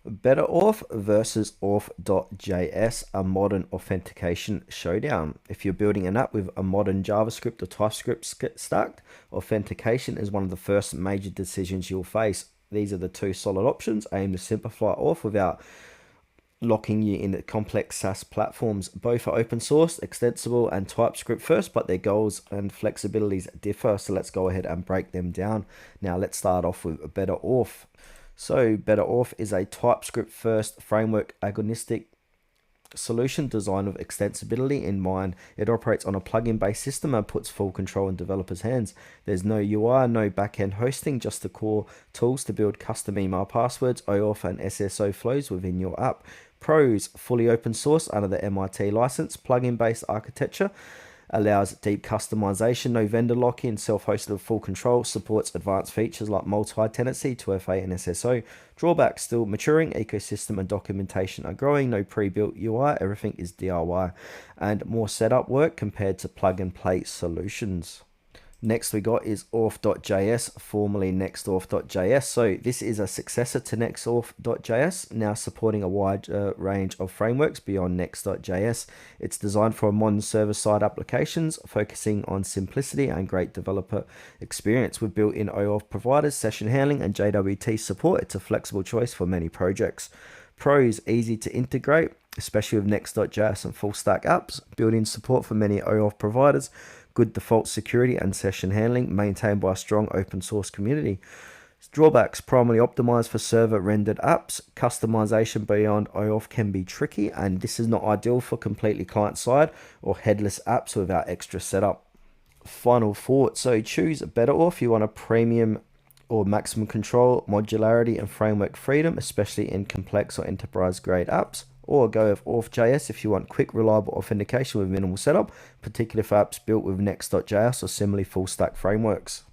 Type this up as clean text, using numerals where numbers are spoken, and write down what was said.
BetterAuth versus Auth.js, a modern authentication showdown. If you're building an app with a modern JavaScript or TypeScript stack, authentication is one of the first major decisions you'll face. These are the two solid options aimed to simplify auth without locking you in complex SaaS platforms. Both are open source, extensible, and TypeScript first, but their goals and flexibilities differ. So let's go ahead and break them down. Now let's start off with BetterAuth. So BetterAuth is a TypeScript first framework agnostic solution designed with extensibility in mind. It operates on a plugin based system and puts full control in developers' hands. There's no UI, no backend hosting, just the core tools to build custom email passwords, OAuth, and SSO flows within your app. Pros: fully open source under the MIT license, plugin based architecture, allows deep customization, no vendor lock-in, self-hosted with full control, supports advanced features like multi-tenancy, 2FA, and SSO. Drawbacks: still maturing, ecosystem and documentation are growing, no pre-built UI, everything is DIY, and more setup work compared to plug-and-play solutions. Next we got is Auth.js, formerly next.js. So this is a successor to next.js, now supporting a wide range of frameworks beyond next.js. It's designed for modern server-side applications, focusing on simplicity and great developer experience. With built-in OAuth providers, session handling, and JWT support, it's a flexible choice for many projects. Pros: easy to integrate, especially with next.js and full stack apps. Built-in support for many OAuth providers. Good default security and session handling, maintained by a strong open source community. Drawbacks: primarily optimized for server rendered apps. Customization beyond OAuth can be tricky, and this is not ideal for completely client side or headless apps without extra setup. Final thought: so choose BetterAuth if you want a premium or maximum control, modularity, and framework freedom, especially in complex or enterprise grade apps. Or go with Auth.js if you want quick, reliable authentication with minimal setup, particularly for apps built with next.js or similarly full stack frameworks.